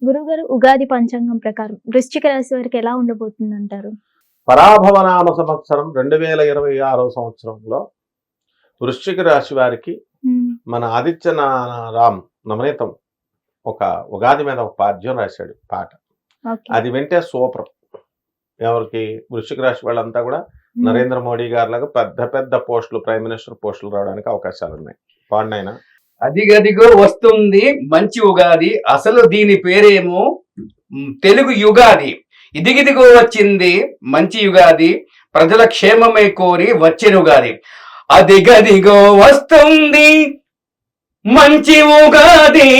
గురువుగారు ఉగాది పంచాంగం ప్రకారం వృశ్చిక రాశి వారికి ఎలా ఉండబోతుందంటారు? పరాభవనామ సంవత్సరం 2026 సంవత్సరంలో వృశ్చిక రాశి వారికి హ్మ్. మన రామ్ నవనీతం ఒక ఉగాది మీద ఒక పాద్యం రాశాడు పాట. ఓకే. అది వింటే సూపర్. ఎవరికి వృశ్చిక రాశి వాళ్ళంతా కూడా హ్మ్. నరేంద్ర మోడీ గారిలాగా పెద్ద పెద్ద పోస్టులు, ప్రైమ్ మినిస్టర్ పోస్టులు రావడానికి అవకాశాలు ఉన్నాయి. పాడినైనా అదిగదిగో వస్తుంది మంచి ఉగాది, అసలు దీని పేరేమో తెలుగు యుగాది. ఇదిగిదిగో వచ్చింది మంచి యుగాది, ప్రజల క్షేమమే కోరి వచ్చెనుగాది. అదిగదిగో వస్తుంది మంచి ఉగాది,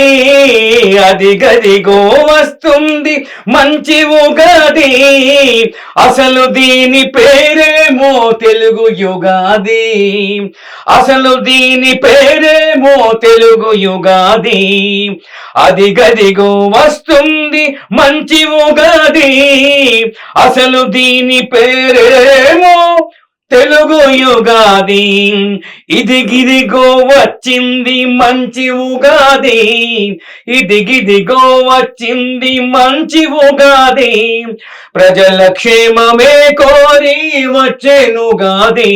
అదిగదిగో వస్తుంది మంచి ఉగాది, అసలు దీని పేరేమో తెలుగు యుగాది, అసలు దీని పేరేమో తెలుగు యుగాది. అదిగదిగో వస్తుంది మంచి ఉగాది, అసలు దీని పేరేమో తెలుగు యుగాది. ఇదిగిదిగో వచ్చింది మంచి ఉగాది, ఇదిగిదిగో వచ్చింది మంచి ఉగాది, ప్రజల క్షేమమే కోరి వచ్చెనుగాది.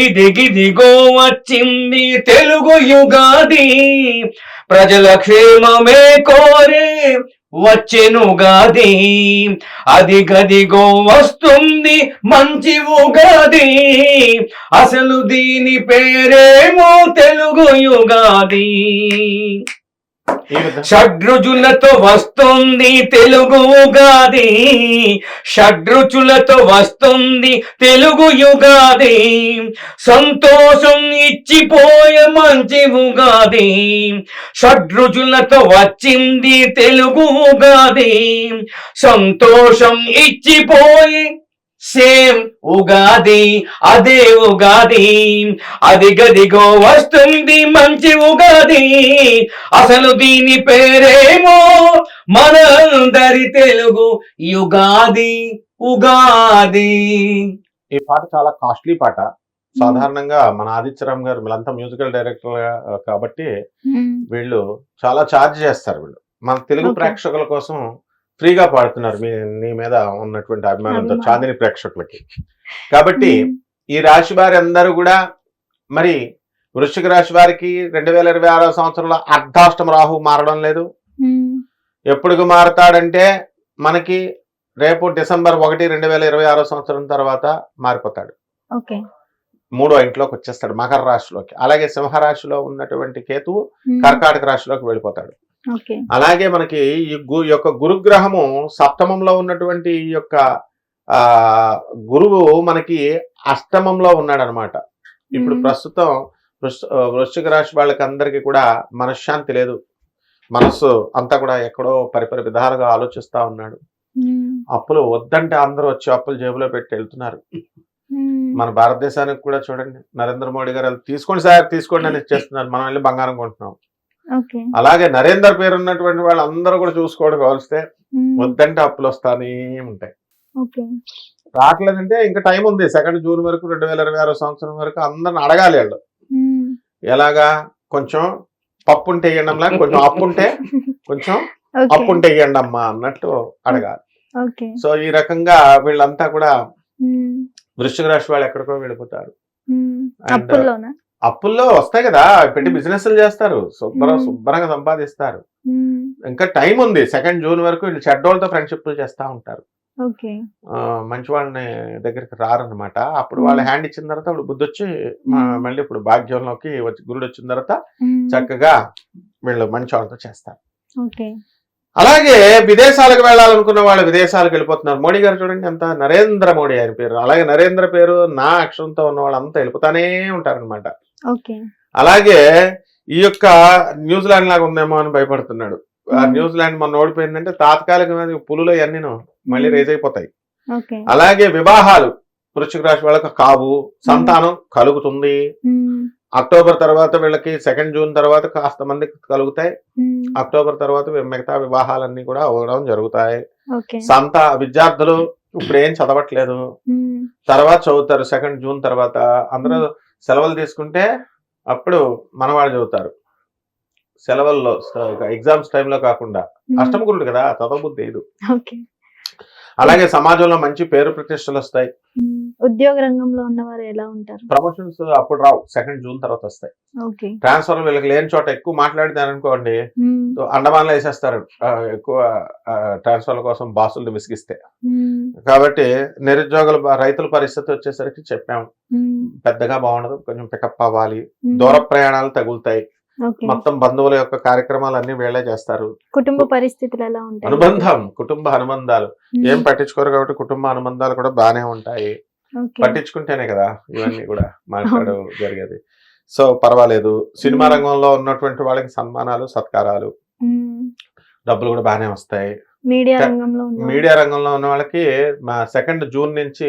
ఇదిగిదిగో వచ్చింది తెలుగు యుగాది, ప్రజల క్షేమమే కోరి వచ్చెనుగాది. అదిగదిగో వస్తుంది మంచి ఉగాది, అసలు దీని పేరేమో తెలుగు యుగాది. షడ్రుచులతో వస్తుంది తెలుగు ఉగాది, షడ్రుచులతో వస్తుంది తెలుగు యుగాది, సంతోషం ఇచ్చిపోయే మంచి ఉగాది. షడ్రుచులతో వచ్చింది తెలుగు ఉగాది, సంతోషం ఇచ్చిపోయి సేమ్ ఉగాది, అదే ఉగాది. అదిగదిగో వస్తుంది మంచి ఉగాది, అసలు దీని పేరేమో మనందరి తెలుగు యుగాది ఉగాది. ఈ పాట చాలా కాస్ట్లీ పాట. సాధారణంగా మన ఆదిత్యరామ్ గారు వీళ్ళంతా మ్యూజికల్ డైరెక్టర్ కాబట్టి వీళ్ళు చాలా ఛార్జ్ చేస్తారు. వీళ్ళు మన తెలుగు ఓకే. ప్రేక్షకుల కోసం ఫ్రీగా పాడుతున్నారు. నీ మీద ఉన్నటువంటి అభిమానంతో చాందిని ప్రేక్షకులకి. కాబట్టి ఈ రాశి వారి అందరూ కూడా మరి వృశ్చిక రాశి వారికి 2026 సంవత్సరంలో అర్ధాష్టమ రాహు మారడం లేదు. ఎప్పుడు మారతాడంటే మనకి రేపు డిసెంబర్ 1, 2026 సంవత్సరం తర్వాత మారిపోతాడు. ఓకే. మూడో ఇంట్లోకి వచ్చేస్తాడు, మకర రాశిలోకి. అలాగే సింహరాశిలో ఉన్నటువంటి కేతువు కర్కాటక రాశిలోకి వెళ్ళిపోతాడు. ఓకే. అలాగే మనకి ఈ యొక్క గురుగ్రహము సప్తమంలో ఉన్నటువంటి ఈ యొక్క గురువు మనకి అష్టమంలో ఉన్నాడు అనమాట. ఇప్పుడు ప్రస్తుతం వృశ్చిక రాశి వాళ్ళకి అందరికీ కూడా మనశ్శాంతి లేదు. మనస్సు అంతా కూడా ఎక్కడో పరిపరి విధాలుగా ఆలోచిస్తా ఉన్నాడు. అప్పులు వద్దంటే అందరూ వచ్చి అప్పులు జేబులో పెట్టి వెళ్తున్నారు. మన భారతదేశానికి కూడా చూడండి, నరేంద్ర మోడీ గారు తీసుకోండి సార్ తీసుకోండి అని ఇచ్చేస్తున్నారు. మనం వెళ్ళి బంగారం కొంటున్నాం. అలాగే నరేందర్ పేరు ఉన్నటువంటి వాళ్ళు అందరూ కూడా చూసుకోవడం కావలిస్తే వద్దంటే అప్పులు వస్తానే ఉంటాయి. రావట్లేదంటే ఇంకా టైం ఉంది. 2 జూన్ వరకు 2026 సంవత్సరం వరకు అందరిని అడగాలి వాళ్ళు. ఎలాగా కొంచెం పప్పు ఉంటే ఇయ్యండి, కొంచెం అప్పుంటే కొంచెం అప్పుంటే ఇయ్యండి అమ్మా అన్నట్టు అడగాలి. సో ఈ రకంగా వీళ్ళంతా కూడా వృశ్చిక రాశి వాళ్ళు ఎక్కడికో వెళ్ళిపోతారు. అప్పుల్లో వస్తాయి కదా, పెట్టి బిజినెస్లు చేస్తారు, శుభ్రంగా సంపాదిస్తారు. ఇంకా టైం ఉంది. 2 జూన్ వరకు వీళ్ళు చెడ్డోళ్ళతో ఫ్రెండ్షిప్లు చేస్తూ ఉంటారు. మంచి వాళ్ళని దగ్గరికి రారనమాట. అప్పుడు వాళ్ళు హ్యాండ్ ఇచ్చిన తర్వాత అప్పుడు బుద్ధి వచ్చి మళ్ళీ ఇప్పుడు భాగ్యంలోకి వచ్చి గురుడు వచ్చిన తర్వాత చక్కగా వీళ్ళు మంచి వాళ్ళతో చేస్తారు. అలాగే విదేశాలకు వెళ్ళాలనుకున్న వాళ్ళు విదేశాలకు వెళ్ళిపోతున్నారు. మోడీ గారు చూడండి ఎంత, నరేంద్ర మోడీ ఆయన పేరు. అలాగే నరేంద్ర పేరు నా అక్షరంతో ఉన్న వాళ్ళంతా వెళ్ళిపోతానే ఉంటారనమాట. అలాగే ఈ యొక్క న్యూజిలాండ్ లాగా ఉందేమో అని భయపడుతున్నాడు. న్యూజిలాండ్ మొన్న ఓడిపోయిందంటే తాత్కాలికమైన పులులు అన్నీ మళ్ళీ రేజ్ అయిపోతాయి. అలాగే వివాహాలు వృశ్చిక రాశి వాళ్ళకి కావు, సంతానం కలుగుతుంది. అక్టోబర్ తర్వాత వీళ్ళకి 2 జూన్ తర్వాత కాస్త మందికి కలుగుతాయి. అక్టోబర్ తర్వాత మిగతా వివాహాలన్నీ కూడా అవ్వడం జరుగుతాయి. విద్యార్థులు ఇప్పుడు ఏం చదవట్లేదు, తర్వాత చదువుతారు. 2 జూన్ తర్వాత అందరూ సెలవులు తీసుకుంటే అప్పుడు మనవాళ్ళు చదువుతారు. సెలవుల్లో ఎగ్జామ్స్ టైంలో కాకుండా అష్టమ గురుడు కదా, చదవబుద్ధి లేదు. ఓకే. అలాగే సమాజంలో మంచి పేరు ప్రతిష్టలు వస్తాయి. ఉద్యోగ రంగంలో ఉన్నవారు ఎలా ఉంటారు? ప్రమోషన్స్ అప్పుడు రావు, 2 జూన్ తర్వాత వస్తాయి. ఓకే. ట్రాన్స్ఫర్ వీళ్ళకి లేని చోట ఎక్కువ మాట్లాడితే అనుకోండి అండమాన్లో వేసేస్తారు, ఎక్కువ ట్రాన్స్ఫర్ల కోసం బాసులు విసిగిస్తే. కాబట్టి నిరుద్యోగుల రైతుల పరిస్థితి వచ్చేసరికి చెప్పాము, పెద్దగా బాగుండదు, కొంచెం పికప్ అవ్వాలి. దూర ప్రయాణాలు తగులుతాయి. మొత్తం బంధువుల యొక్క కార్యక్రమాలు అన్ని వీళ్ళే చేస్తారు. కుటుంబ పరిస్థితులు ఎలా ఉంటాయి? అనుబంధం, కుటుంబ అనుబంధాలు ఏం పట్టించుకోరు కాబట్టి కుటుంబ అనుబంధాలు కూడా బాగానే ఉంటాయి. పట్టించుకుంటేనే కదా ఇవన్నీ కూడా మాట్లాడడం జరిగేది. సో పర్వాలేదు. సినిమా రంగంలో ఉన్నటువంటి వాళ్ళకి సన్మానాలు, సత్కారాలు, డబ్బులు కూడా బాగానే వస్తాయి. మీడియా రంగంలో ఉన్న వాళ్ళకి 2 జూన్ నుంచి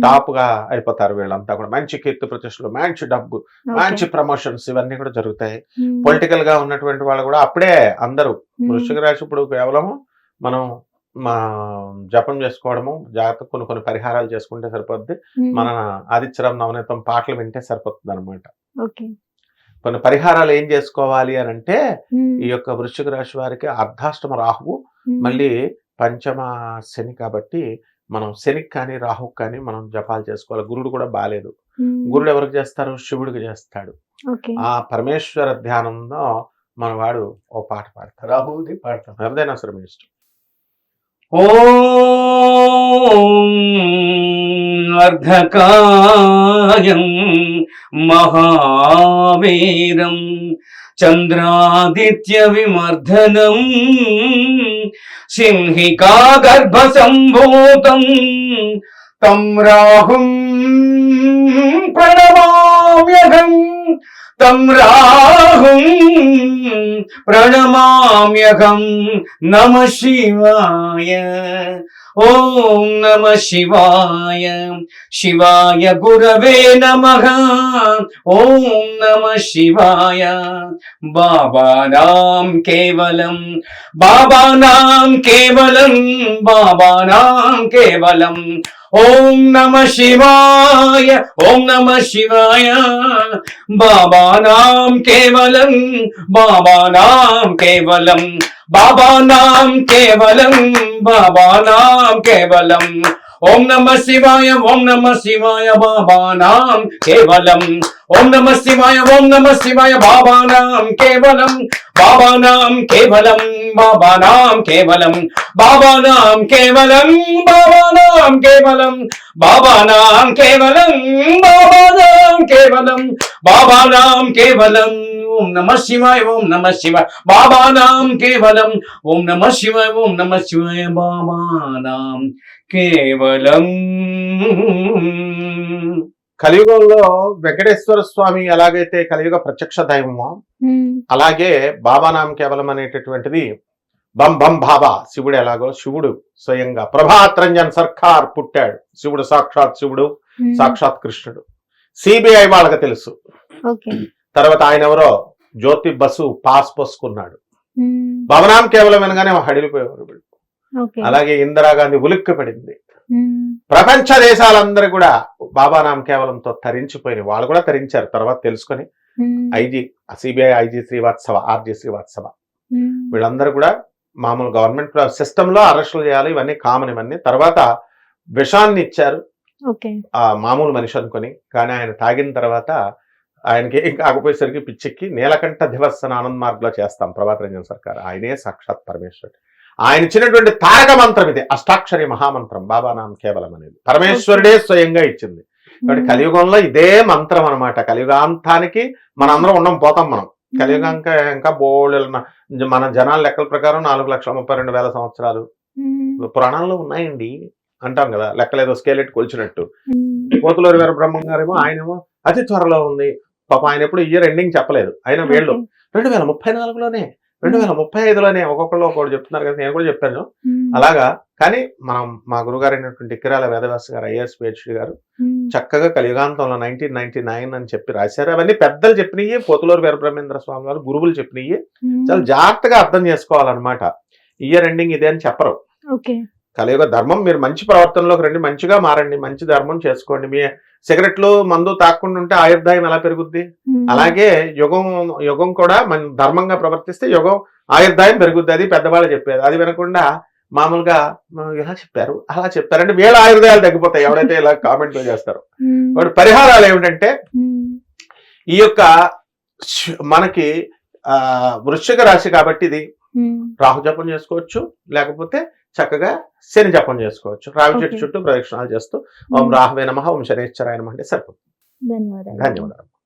టాప్ గా అయిపోతారు. వీళ్ళంతా కూడా మంచి కీర్తి ప్రతిష్టలు, మంచి డబ్బు, మంచి ప్రమోషన్స్ ఇవన్నీ కూడా జరుగుతాయి. పొలిటికల్ గా ఉన్నటువంటి వాళ్ళు కూడా అప్పుడే అందరూ వృశ్చిక రాశి ఇప్పుడు కేవలం మనం జపం చేసుకోవడము, జాగ్రత్త కొన్ని పరిహారాలు చేసుకుంటే సరిపోద్ది. మన ఆదిత్యరామ్ నవనీతం పాటలు వింటే సరిపోతుంది అనమాట. కొన్ని పరిహారాలు ఏం చేసుకోవాలి అని అంటే, ఈ యొక్క వృశ్చిక రాశి వారికి అర్ధాష్టమ రాహువు, మళ్ళీ పంచమ శని కాబట్టి మనం శనికి కానీ రాహుకు కానీ మనం జపాలు చేసుకోవాలి. గురుడు కూడా బాలేదు. గురుడు ఎవరికి చేస్తారు? శివుడికి చేస్తాడు. ఆ పరమేశ్వర ధ్యానంలో మన వాడు ఓ పాట పాడతాడు, రాహుది పాడతాడు, ఎవరైనా సరే మీ ఇష్టం. ఓం అర్ధకాయం మహావీరం చంద్రాదిత్య విమర్ధనం సింహికా గర్భ సంభూతం తం రాహుం ప్రణమామ్యహం తం రాహుం ప్రణమామ్యహం. నమః శివాయ. ఓం నమః శివాయ. శివాయ గురవే నమః. ఓం నమః శివాయ. బాబానాం కేవలం, బాబానాం కేవలం, బాబానాం కేవలం. ఓం నమః శివాయ. ఓం నమః శివాయ. బాబానాం కేవలం, బాబానాం కేవలం, బాబానాం కేవలం, బాబానాం కేవలం. ఓం నమః శివాయ. ఓం నమః శివాయ. బాబానాం కేవలం. ఓం నమః శివాయ. ఓం నమః శివాయ. బాబానాం కేవలం, బాబానాం కేవలం, బాబానాం కేవలం, బాబానాం కేవలం, బాబానాం కేవలం, బాబానాం కేవలం, బాబానాం కేవలం, బాబానాం కేవలం. ఓం నమః శివాయ. ఓం నమః శివాయ. బాబానాం కేవలం. ఓం నమః శివాయ. ఓం నమః శివాయ. బాబానాం కేవలం. కలియుగంలో వెంకటేశ్వర స్వామి ఎలాగైతే కలియుగ ప్రత్యక్ష దైవమో, అలాగే బాబానాం కేవలం అనేటటువంటిది బం బం బాబా శివుడు. ఎలాగో శివుడు స్వయంగా ప్రభాత్ రంజన్ సర్కార్ పుట్టాడు. శివుడు సాక్షాత్ శివుడు, సాక్షాత్ కృష్ణుడు. సిబిఐ వాళ్ళకి తెలుసు. తర్వాత ఆయన ఎవరో జ్యోతి బసు పాస్ పోసుకున్నాడు. బాబానాం కేవలం అనగానే హడిలిపోయేవారు. అలాగే ఇందిరాగాంధీ ఉలిక్కి పడింది. ప్రపంచ దేశాలందరూ కూడా బాబానాం కేవలంతో తరించిపోయినాయి. వాళ్ళు కూడా తరించారు తర్వాత తెలుసుకొని. CBI IG Srivastava, RG Srivastava వీళ్ళందరూ కూడా మామూలు గవర్నమెంట్ సిస్టమ్ లో అరెస్టులు చేయాలి, ఇవన్నీ కామన్. ఇవన్నీ తర్వాత విషాన్ని ఇచ్చారు ఆ మామూలు మనిషి అనుకొని. కానీ ఆయన తాగిన తర్వాత ఆయనకి ఏం కాకపోయేసరికి పిచ్చెక్కి నీలకంఠ దివస్సన ఆనంద్ మార్గ్లో చేస్తాం ప్రభాత్ రంజన్ సర్కార్. ఆయనే సాక్షాత్ పరమేశ్వరుడు. ఆయన ఇచ్చినటువంటి తారక మంత్రం ఇది, అష్టాక్షరి మహామంత్రం బాబానాం కేవలం అనేది పరమేశ్వరుడే స్వయంగా ఇచ్చింది. కాబట్టి కలియుగంలో ఇదే మంత్రం అనమాట. కలియుగాంతానికి మనందరం ఉండం పోతాం. మనం కలియుగాంక ఇంకా బోళ్ళు మన జనాల లెక్కల ప్రకారం 4,32,000 సంవత్సరాలు పురాణాల్లో ఉన్నాయండి అంటాం కదా. లెక్కలేదో స్కేలెట్ కొలిచినట్టు. పోతులూరి వీర బ్రహ్మం గారేమో ఆయనేమో అతి త్వరలో ఉంది. పాప ఆయన ఎప్పుడు ఇయర్ ఎండింగ్ చెప్పలేదు. ఆయన వీళ్ళు 2034లోనే 2035లోనే ఒక్కొక్కళ్ళు ఒక్కొక్కటి చెప్తున్నారు కదా. నేను కూడా చెప్పాను అలాగా. కానీ మనం మా గురుగారు అయినటువంటి కిరాల వేదవ్యాస గారు, ఐఏఎస్ పిహెచ్డి గారు చక్కగా కలియుగాంతంలో 1999 అని చెప్పి రాశారు. అవన్నీ పెద్దలు చెప్పినవి, పోతులూరు వీరబ్రహ్మేంద్ర స్వామి వారు గురువులు చెప్పినవి. చాలా జాగ్రత్తగా అర్థం చేసుకోవాలన్నమాట. ఇయర్ ఎండింగ్ ఇదే అని చెప్పరు. కలియుగ ధర్మం, మీరు మంచి ప్రవర్తనలోకి రండి, మంచిగా మారండి, మంచి ధర్మం చేసుకోండి. మీ సిగరెట్లు మందు తాకుండా ఉంటే ఆయుర్దాయం ఎలా పెరుగుద్ది? అలాగే యుగం కూడా మన ధర్మంగా ప్రవర్తిస్తే యుగం ఆయుర్దాయం పెరుగుద్ది. అది పెద్దవాళ్ళు చెప్పేది. అది వినకుండా మామూలుగా ఇలా చెప్పారు అలా చెప్పారంటే వీళ్ళ ఆయుర్దాయాలు తగ్గిపోతాయి ఎవరైతే ఇలా కామెంట్లు చేస్తారో. వాటి పరిహారాలు ఏమిటంటే ఈ యొక్క మనకి వృశ్చిక రాశి కాబట్టి ఇది రాహు జపం చేసుకోవచ్చు, లేకపోతే చక్కగా శని జపం చేసుకోవచ్చు. రావి చెట్టు చుట్టూ ప్రదక్షిణాలు చేస్తూ ఓం రాహవే నమః ఓం శనైశ్చరాయ నమః అంటే సరిపోతుంది. ధన్యవాదాలు. ధన్యవాదాలు.